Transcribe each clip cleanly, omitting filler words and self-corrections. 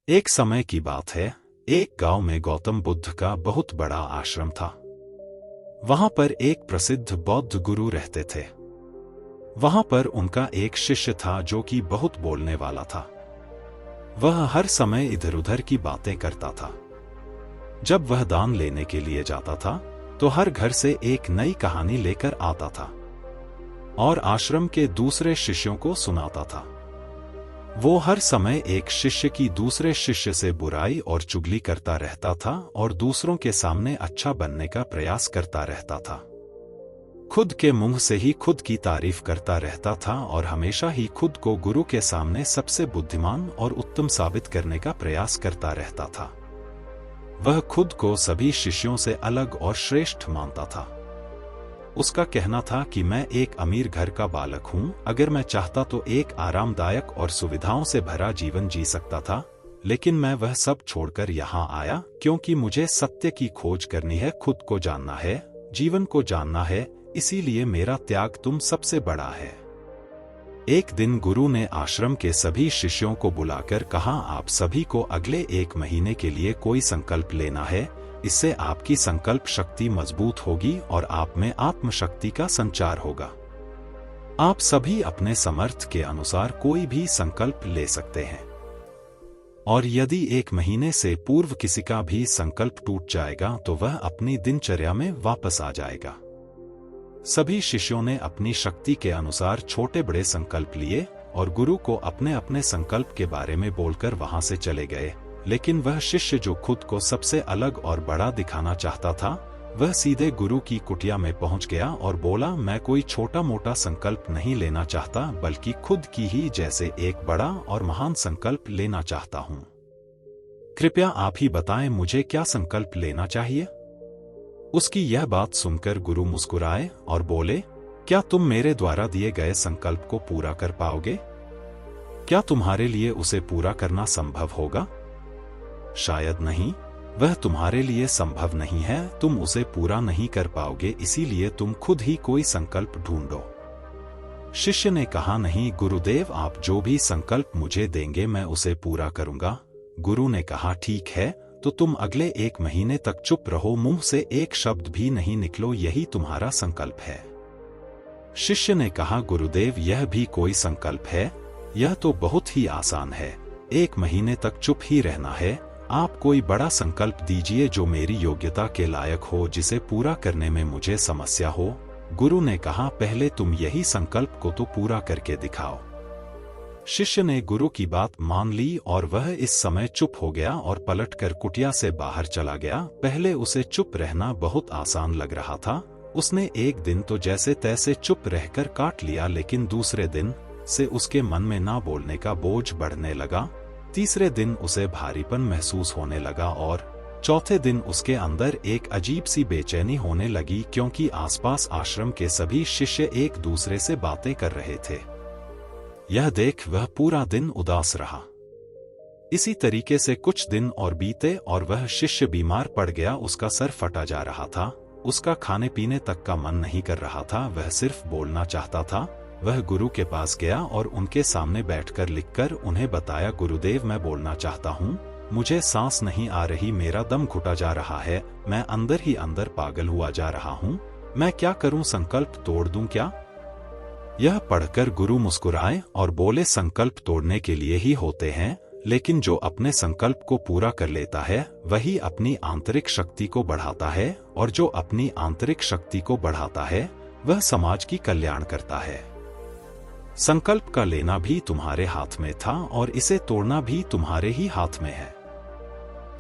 एक समय की बात है, एक गांव में गौतम बुद्ध का बहुत बड़ा आश्रम था। वहां पर एक प्रसिद्ध बौद्ध गुरु रहते थे। वहां पर उनका एक शिष्य था जो कि बहुत बोलने वाला था। वह हर समय इधर उधर की बातें करता था। जब वह दान लेने के लिए जाता था तो हर घर से एक नई कहानी लेकर आता था और आश्रम के दूसरे शिष्यों को सुनाता था। वो हर समय एक शिष्य की दूसरे शिष्य से बुराई और चुगली करता रहता था और दूसरों के सामने अच्छा बनने का प्रयास करता रहता था। खुद के मुंह से ही खुद की तारीफ करता रहता था और हमेशा ही खुद को गुरु के सामने सबसे बुद्धिमान और उत्तम साबित करने का प्रयास करता रहता था। वह खुद को सभी शिष्यों से अलग और श्रेष्ठ मानता था। उसका कहना था कि मैं एक अमीर घर का बालक हूं, अगर मैं चाहता तो एक आरामदायक और सुविधाओं से भरा जीवन जी सकता था, लेकिन मैं वह सब छोड़कर यहाँ आया क्योंकि मुझे सत्य की खोज करनी है, खुद को जानना है, जीवन को जानना है, इसीलिए मेरा त्याग तुम सबसे बड़ा है। एक दिन गुरु ने आश्रम के सभी शिष्यों को बुलाकर कहा, आप सभी को अगले 1 महीने के लिए कोई संकल्प लेना है। इससे आपकी संकल्प शक्ति मजबूत होगी और आप में आत्मशक्ति का संचार होगा। आप सभी अपने समर्थ के अनुसार कोई भी संकल्प ले सकते हैं और यदि 1 महीने से पूर्व किसी का भी संकल्प टूट जाएगा तो वह अपनी दिनचर्या में वापस आ जाएगा। सभी शिष्यों ने अपनी शक्ति के अनुसार छोटे बड़े संकल्प लिए और गुरु को अपने अपने संकल्प के बारे में बोलकर वहां से चले गए। लेकिन वह शिष्य जो खुद को सबसे अलग और बड़ा दिखाना चाहता था, वह सीधे गुरु की कुटिया में पहुंच गया और बोला, मैं कोई छोटा मोटा संकल्प नहीं लेना चाहता, बल्कि खुद की ही जैसे एक बड़ा और महान संकल्प लेना चाहता हूं। कृपया आप ही बताएं मुझे क्या संकल्प लेना चाहिए। उसकी यह बात सुनकर गुरु मुस्कुराए और बोले, क्या तुम मेरे द्वारा दिए गए संकल्प को पूरा कर पाओगे? क्या तुम्हारे लिए उसे पूरा करना संभव होगा? शायद नहीं, वह तुम्हारे लिए संभव नहीं है, तुम उसे पूरा नहीं कर पाओगे, इसीलिए तुम खुद ही कोई संकल्प ढूंढो। शिष्य ने कहा, नहीं गुरुदेव, आप जो भी संकल्प मुझे देंगे मैं उसे पूरा करूंगा। गुरु ने कहा, ठीक है, तो तुम अगले 1 महीने तक चुप रहो, मुंह से एक शब्द भी नहीं निकलो, यही तुम्हारा संकल्प है। शिष्य ने कहा, गुरुदेव, यह भी कोई संकल्प है? यह तो बहुत ही आसान है। 1 महीने तक चुप ही रहना है। आप कोई बड़ा संकल्प दीजिए जो मेरी योग्यता के लायक हो, जिसे पूरा करने में मुझे समस्या हो। गुरु ने कहा, पहले तुम यही संकल्प को तो पूरा करके दिखाओ। शिष्य ने गुरु की बात मान ली और वह इस समय चुप हो गया और पलटकर कुटिया से बाहर चला गया। पहले उसे चुप रहना बहुत आसान लग रहा था। उसने एक दिन तो जैसे तैसे चुप रहकर काट लिया, लेकिन दूसरे दिन से उसके मन में ना बोलने का बोझ बढ़ने लगा। तीसरे दिन उसे भारीपन महसूस होने लगा और चौथे दिन उसके अंदर एक अजीब सी बेचैनी होने लगी, क्योंकि आसपास आश्रम के सभी शिष्य एक दूसरे से बातें कर रहे थे। यह देख वह पूरा दिन उदास रहा। इसी तरीके से कुछ दिन और बीते और वह शिष्य बीमार पड़ गया। उसका सर फटा जा रहा था, उसका खाने पीने तक का मन नहीं कर रहा था, वह सिर्फ बोलना चाहता था। वह गुरु के पास गया और उनके सामने बैठकर लिखकर उन्हें बताया, गुरुदेव, मैं बोलना चाहता हूँ, मुझे सांस नहीं आ रही, मेरा दम घुटा जा रहा है, मैं अंदर ही अंदर पागल हुआ जा रहा हूँ, मैं क्या करूँ, संकल्प तोड़ दूं क्या? यह पढ़कर गुरु मुस्कुराए और बोले, संकल्प तोड़ने के लिए ही होते हैं, लेकिन जो अपने संकल्प को पूरा कर लेता है वही अपनी आंतरिक शक्ति को बढ़ाता है, और जो अपनी आंतरिक शक्ति को बढ़ाता है वह समाज की कल्याण करता है। संकल्प का लेना भी तुम्हारे हाथ में था और इसे तोड़ना भी तुम्हारे ही हाथ में है।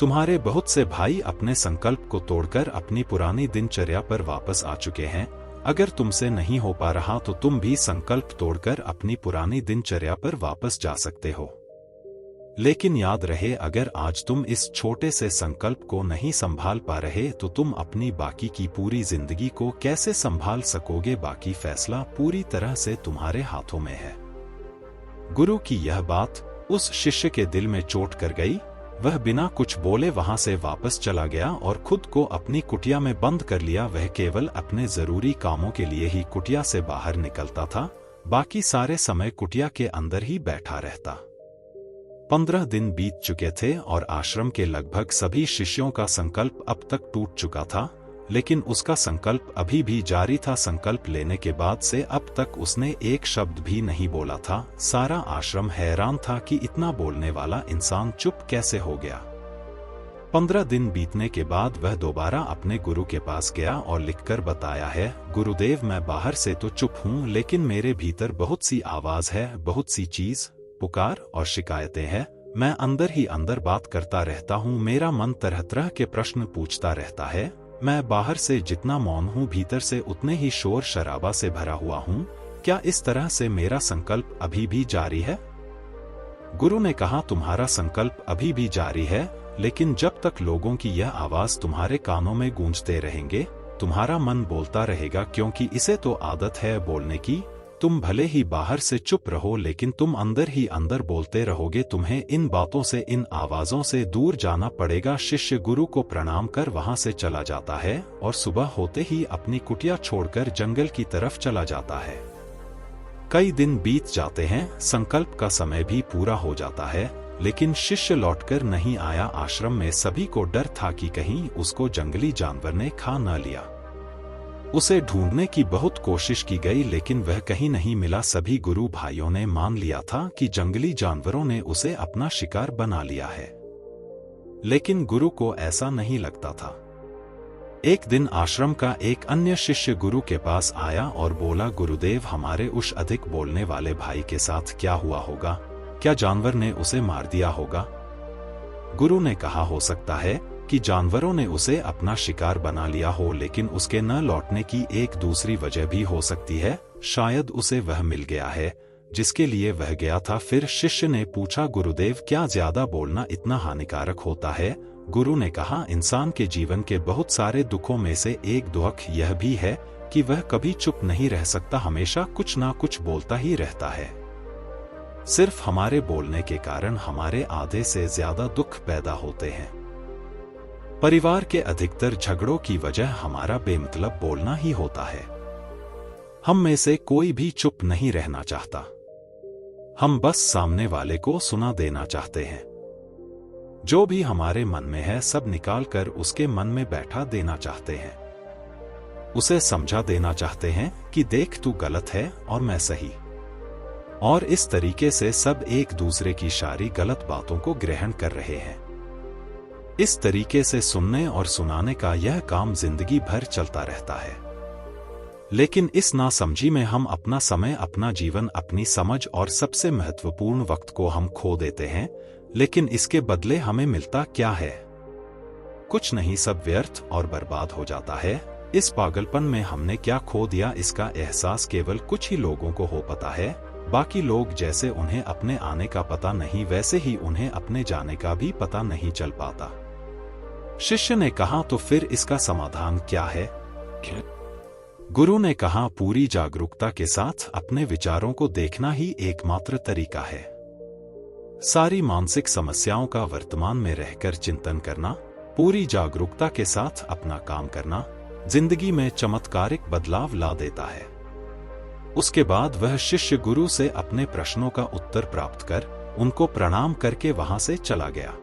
तुम्हारे बहुत से भाई अपने संकल्प को तोड़कर अपनी पुरानी दिनचर्या पर वापस आ चुके हैं। अगर तुमसे नहीं हो पा रहा तो तुम भी संकल्प तोड़कर अपनी पुरानी दिनचर्या पर वापस जा सकते हो। लेकिन याद रहे, अगर आज तुम इस छोटे से संकल्प को नहीं संभाल पा रहे तो तुम अपनी बाकी की पूरी जिंदगी को कैसे संभाल सकोगे? बाकी फैसला पूरी तरह से तुम्हारे हाथों में है। गुरु की यह बात उस शिष्य के दिल में चोट कर गई। वह बिना कुछ बोले वहां से वापस चला गया और खुद को अपनी कुटिया में बंद कर लिया। वह केवल अपने जरूरी कामों के लिए ही कुटिया से बाहर निकलता था, बाकी सारे समय कुटिया के अंदर ही बैठा रहता। 15 दिन बीत चुके थे और आश्रम के लगभग सभी शिष्यों का संकल्प अब तक टूट चुका था, लेकिन उसका संकल्प अभी भी जारी था। संकल्प लेने के बाद से अब तक उसने एक शब्द भी नहीं बोला था। सारा आश्रम हैरान था कि इतना बोलने वाला इंसान चुप कैसे हो गया। 15 दिन बीतने के बाद वह दोबारा अपने गुरु के पास गया और लिखकर बताया है, गुरुदेव, मैं बाहर से तो चुप हूँ, लेकिन मेरे भीतर बहुत सी आवाज है, बहुत सी चीज, पुकार और शिकायतें हैं। मैं अंदर ही अंदर बात करता रहता हूँ। मेरा मन तरह तरह के प्रश्न पूछता रहता है। मैं बाहर से जितना मौन हूँ, भीतर से उतने ही शोर शराबा से भरा हुआ हूँ। क्या इस तरह से मेरा संकल्प अभी भी जारी है? गुरु ने कहा, तुम्हारा संकल्प अभी भी जारी है, लेकिन जब तक लोगों की यह आवाज तुम्हारे कानों में गूंजते रहेंगे, तुम्हारा मन बोलता रहेगा, क्योंकि इसे तो आदत है बोलने की। तुम भले ही बाहर से चुप रहो, लेकिन तुम अंदर ही अंदर बोलते रहोगे। तुम्हें इन बातों से, इन आवाजों से दूर जाना पड़ेगा। शिष्य गुरु को प्रणाम कर वहां से चला जाता है और सुबह होते ही अपनी कुटिया छोड़कर जंगल की तरफ चला जाता है। कई दिन बीत जाते हैं, संकल्प का समय भी पूरा हो जाता है, लेकिन शिष्य लौटकर नहीं आया। आश्रम में सभी को डर था कि कहीं उसको जंगली जानवर ने खा न लिया। उसे ढूंढने की बहुत कोशिश की गई, लेकिन वह कहीं नहीं मिला। सभी गुरु भाइयों ने मान लिया था कि जंगली जानवरों ने उसे अपना शिकार बना लिया है, लेकिन गुरु को ऐसा नहीं लगता था। एक दिन आश्रम का एक अन्य शिष्य गुरु के पास आया और बोला, गुरुदेव, हमारे उस अधिक बोलने वाले भाई के साथ क्या हुआ होगा? क्या जानवर ने उसे मार दिया होगा? गुरु ने कहा, हो सकता है कि जानवरों ने उसे अपना शिकार बना लिया हो, लेकिन उसके न लौटने की एक दूसरी वजह भी हो सकती है। शायद उसे वह मिल गया है जिसके लिए वह गया था। फिर शिष्य ने पूछा, गुरुदेव, क्या ज्यादा बोलना इतना हानिकारक होता है? गुरु ने कहा, इंसान के जीवन के बहुत सारे दुखों में से एक दुख यह भी है कि वह कभी चुप नहीं रह सकता, हमेशा कुछ ना कुछ बोलता ही रहता है। सिर्फ हमारे बोलने के कारण हमारे आधे से ज्यादा दुख पैदा होते हैं। परिवार के अधिकतर झगड़ों की वजह हमारा बेमतलब बोलना ही होता है। हम में से कोई भी चुप नहीं रहना चाहता। हम बस सामने वाले को सुना देना चाहते हैं। जो भी हमारे मन में है सब निकाल कर उसके मन में बैठा देना चाहते हैं। उसे समझा देना चाहते हैं कि देख, तू गलत है और मैं सही। और इस तरीके से सब एक दूसरे की सारी गलत बातों को ग्रहण कर रहे हैं। इस तरीके से सुनने और सुनाने का यह काम जिंदगी भर चलता रहता है। लेकिन इस नासमझी में हम अपना समय, अपना जीवन, अपनी समझ और सबसे महत्वपूर्ण वक्त को हम खो देते हैं। लेकिन इसके बदले हमें मिलता क्या है? कुछ नहीं, सब व्यर्थ और बर्बाद हो जाता है। इस पागलपन में हमने क्या खो दिया, इसका एहसास केवल कुछ ही लोगों को हो पाता है। बाकी लोग जैसे उन्हें अपने आने का पता नहीं, वैसे ही उन्हें अपने जाने का भी पता नहीं चल पाता। शिष्य ने कहा, तो फिर इसका समाधान क्या है? गुरु ने कहा, पूरी जागरूकता के साथ अपने विचारों को देखना ही एकमात्र तरीका है। सारी मानसिक समस्याओं का वर्तमान में रहकर चिंतन करना, पूरी जागरूकता के साथ अपना काम करना, जिंदगी में चमत्कारिक बदलाव ला देता है। उसके बाद वह शिष्य गुरु से अपने प्रश्नों का उत्तर प्राप्त कर उनको प्रणाम करके वहां से चला गया।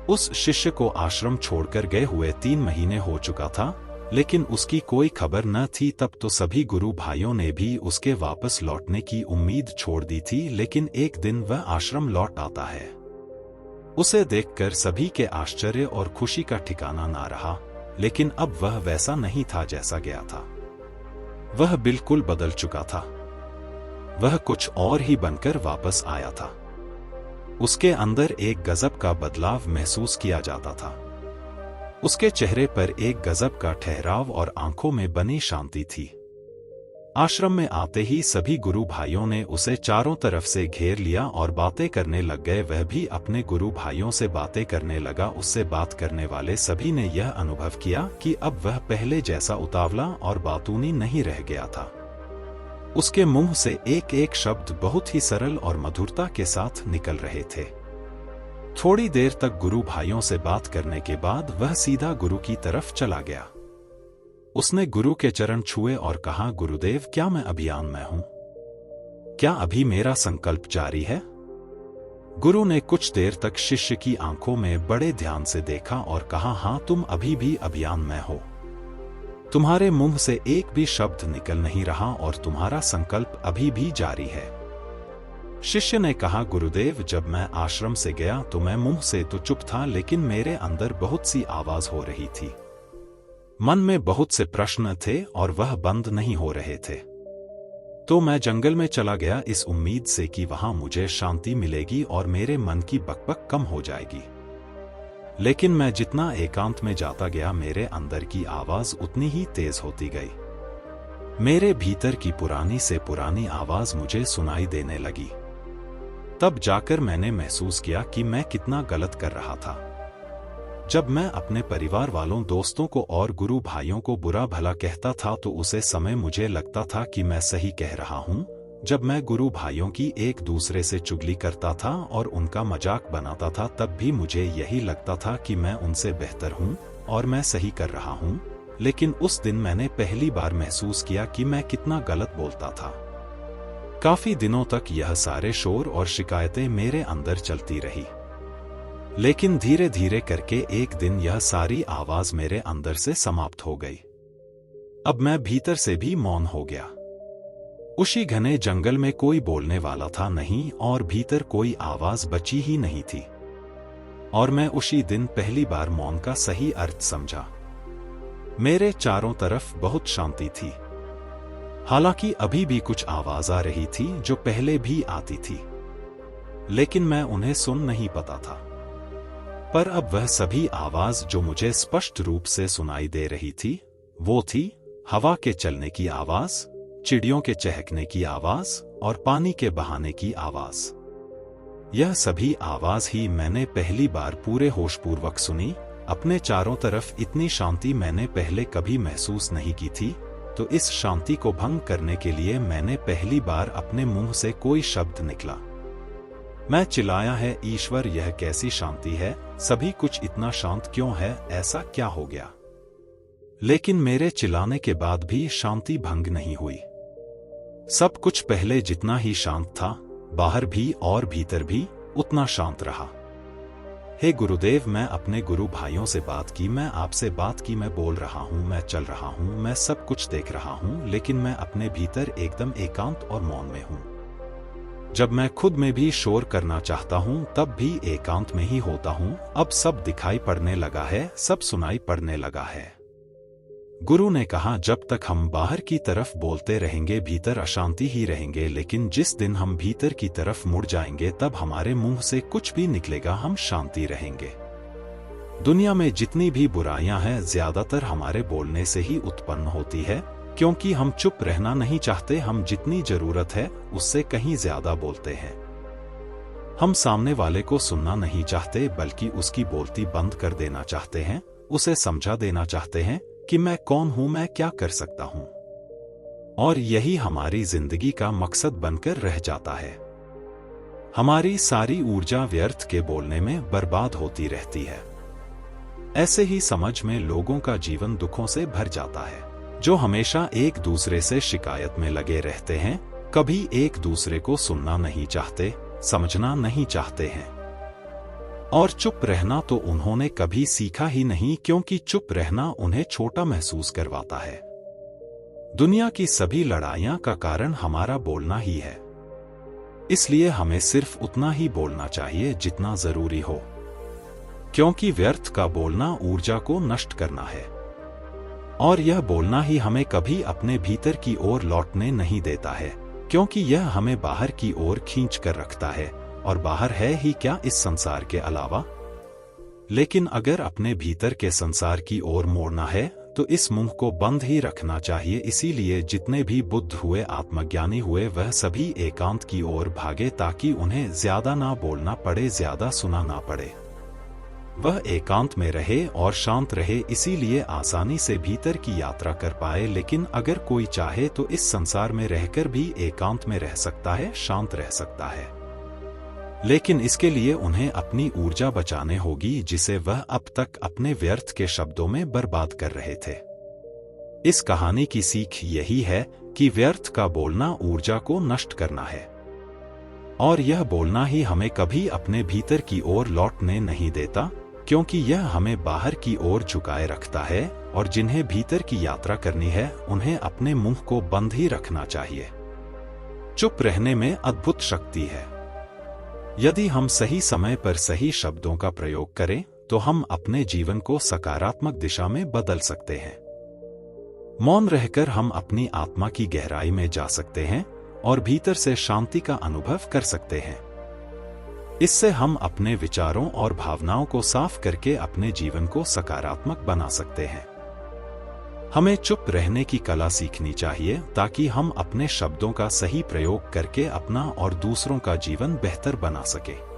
उस शिष्य को आश्रम छोड़कर गए हुए 3 महीने हो चुका था, लेकिन उसकी कोई खबर न थी। तब तो सभी गुरु भाइयों ने भी उसके वापस लौटने की उम्मीद छोड़ दी थी। लेकिन एक दिन वह आश्रम लौट आता है। उसे देखकर सभी के आश्चर्य और खुशी का ठिकाना ना रहा। लेकिन अब वह वैसा नहीं था जैसा गया था। वह बिल्कुल बदल चुका था। वह कुछ और ही बनकर वापस आया था। उसके अंदर एक गजब का बदलाव महसूस किया जाता था। उसके चेहरे पर एक गजब का ठहराव और आंखों में बनी शांति थी। आश्रम में आते ही सभी गुरु भाइयों ने उसे चारों तरफ से घेर लिया और बातें करने लग गए। वह भी अपने गुरु भाइयों से बातें करने लगा। उससे बात करने वाले सभी ने यह अनुभव किया कि अब वह पहले जैसा उतावला और बातूनी नहीं रह गया था। उसके मुंह से एक एक शब्द बहुत ही सरल और मधुरता के साथ निकल रहे थे। थोड़ी देर तक गुरु भाइयों से बात करने के बाद वह सीधा गुरु की तरफ चला गया। उसने गुरु के चरण छुए और कहा, गुरुदेव, क्या मैं अभियान में हूं? क्या अभी मेरा संकल्प जारी है? गुरु ने कुछ देर तक शिष्य की आंखों में बड़े ध्यान से देखा और कहा, हाँ, तुम अभी भी अभियान में हो। तुम्हारे मुंह से एक भी शब्द निकल नहीं रहा और तुम्हारा संकल्प अभी भी जारी है। शिष्य ने कहा, गुरुदेव, जब मैं आश्रम से गया तो मैं मुंह से तो चुप था, लेकिन मेरे अंदर बहुत सी आवाज हो रही थी। मन में बहुत से प्रश्न थे और वह बंद नहीं हो रहे थे। तो मैं जंगल में चला गया इस उम्मीद से कि वहां मुझे शांति मिलेगी और मेरे मन की बकबक कम हो जाएगी। लेकिन मैं जितना एकांत में जाता गया, मेरे अंदर की आवाज उतनी ही तेज होती गई। मेरे भीतर की पुरानी से पुरानी आवाज मुझे सुनाई देने लगी। तब जाकर मैंने महसूस किया कि मैं कितना गलत कर रहा था। जब मैं अपने परिवार वालों, दोस्तों को और गुरु भाइयों को बुरा भला कहता था तो उसे समय मुझे लगता था कि मैं सही कह रहा हूं। जब मैं गुरु भाइयों की एक दूसरे से चुगली करता था और उनका मजाक बनाता था, तब भी मुझे यही लगता था कि मैं उनसे बेहतर हूं और मैं सही कर रहा हूं। लेकिन उस दिन मैंने पहली बार महसूस किया कि मैं कितना गलत बोलता था। काफी दिनों तक यह सारे शोर और शिकायतें मेरे अंदर चलती रही, लेकिन धीरे धीरे करके एक दिन यह सारी आवाज मेरे अंदर से समाप्त हो गई। अब मैं भीतर से भी मौन हो गया। उसी घने जंगल में कोई बोलने वाला था नहीं और भीतर कोई आवाज बची ही नहीं थी। और मैं उसी दिन पहली बार मौन का सही अर्थ समझा। मेरे चारों तरफ बहुत शांति थी। हालांकि अभी भी कुछ आवाज आ रही थी जो पहले भी आती थी, लेकिन मैं उन्हें सुन नहीं पाता था। पर अब वह सभी आवाज जो मुझे स्पष्ट रूप से सुनाई दे रही थी, वो थी हवा के चलने की आवाज, चिड़ियों के चहकने की आवाज और पानी के बहाने की आवाज। यह सभी आवाज ही मैंने पहली बार पूरे होशपूर्वक सुनी। अपने चारों तरफ इतनी शांति मैंने पहले कभी महसूस नहीं की थी। तो इस शांति को भंग करने के लिए मैंने पहली बार अपने मुंह से कोई शब्द निकला। मैं चिल्लाया है, ईश्वर, यह कैसी शांति है? सभी कुछ इतना शांत क्यों है? ऐसा क्या हो गया? लेकिन मेरे चिल्लाने के बाद भी शांति भंग नहीं हुई। सब कुछ पहले जितना ही शांत था, बाहर भी और भीतर भी उतना शांत रहा। हे गुरुदेव, मैं अपने गुरु भाइयों से बात की, मैं आपसे बात की, मैं बोल रहा हूँ, मैं चल रहा हूँ, मैं सब कुछ देख रहा हूँ, लेकिन मैं अपने भीतर एकदम एकांत और मौन में हूँ। जब मैं खुद में भी शोर करना चाहता हूँ तब भी एकांत में ही होता हूँ। अब सब दिखाई पड़ने लगा है, सब सुनाई पड़ने लगा है। गुरु ने कहा, जब तक हम बाहर की तरफ बोलते रहेंगे भीतर अशांति ही रहेंगे, लेकिन जिस दिन हम भीतर की तरफ मुड़ जाएंगे तब हमारे मुंह से कुछ भी निकलेगा, हम शांति रहेंगे। दुनिया में जितनी भी बुराइयां हैं ज्यादातर हमारे बोलने से ही उत्पन्न होती है, क्योंकि हम चुप रहना नहीं चाहते। हम जितनी जरूरत है उससे कहीं ज्यादा बोलते हैं। हम सामने वाले को सुनना नहीं चाहते, बल्कि उसकी बोलती बंद कर देना चाहते हैं, उसे समझा देना चाहते हैं कि मैं कौन हूं, मैं क्या कर सकता हूं। और यही हमारी जिंदगी का मकसद बनकर रह जाता है। हमारी सारी ऊर्जा व्यर्थ के बोलने में बर्बाद होती रहती है। ऐसे ही समझ में लोगों का जीवन दुखों से भर जाता है, जो हमेशा एक दूसरे से शिकायत में लगे रहते हैं, कभी एक दूसरे को सुनना नहीं चाहते, समझना नहीं चाहते हैं। और चुप रहना तो उन्होंने कभी सीखा ही नहीं, क्योंकि चुप रहना उन्हें छोटा महसूस करवाता है। दुनिया की सभी लड़ाइयां का कारण हमारा बोलना ही है। इसलिए हमें सिर्फ उतना ही बोलना चाहिए जितना जरूरी हो, क्योंकि व्यर्थ का बोलना ऊर्जा को नष्ट करना है। और यह बोलना ही हमें कभी अपने भीतर की ओर लौटने नहीं देता है, क्योंकि यह हमें बाहर की ओर खींच कर रखता है। और बाहर है ही क्या इस संसार के अलावा? लेकिन अगर अपने भीतर के संसार की ओर मोड़ना है तो इस मुंह को बंद ही रखना चाहिए। इसीलिए जितने भी बुद्ध हुए, आत्मज्ञानी हुए, वह सभी एकांत की ओर भागे, ताकि उन्हें ज्यादा ना बोलना पड़े, ज्यादा सुना ना पड़े। वह एकांत में रहे और शांत रहे, इसीलिए आसानी से भीतर की यात्रा कर पाए। लेकिन अगर कोई चाहे तो इस संसार में रहकर भी एकांत में रह सकता है, शांत रह सकता है। लेकिन इसके लिए उन्हें अपनी ऊर्जा बचाने होगी, जिसे वह अब तक अपने व्यर्थ के शब्दों में बर्बाद कर रहे थे। इस कहानी की सीख यही है कि व्यर्थ का बोलना ऊर्जा को नष्ट करना है। और यह बोलना ही हमें कभी अपने भीतर की ओर लौटने नहीं देता, क्योंकि यह हमें बाहर की ओर झुकाए रखता है, और जिन्हें भीतर की यात्रा करनी है उन्हें अपने मुंह को बंद ही रखना चाहिए। चुप रहने में अद्भुत शक्ति है। यदि हम सही समय पर सही शब्दों का प्रयोग करें तो हम अपने जीवन को सकारात्मक दिशा में बदल सकते हैं। मौन रहकर हम अपनी आत्मा की गहराई में जा सकते हैं और भीतर से शांति का अनुभव कर सकते हैं। इससे हम अपने विचारों और भावनाओं को साफ करके अपने जीवन को सकारात्मक बना सकते हैं। हमें चुप रहने की कला सीखनी चाहिए ताकि हम अपने शब्दों का सही प्रयोग करके अपना और दूसरों का जीवन बेहतर बना सकें।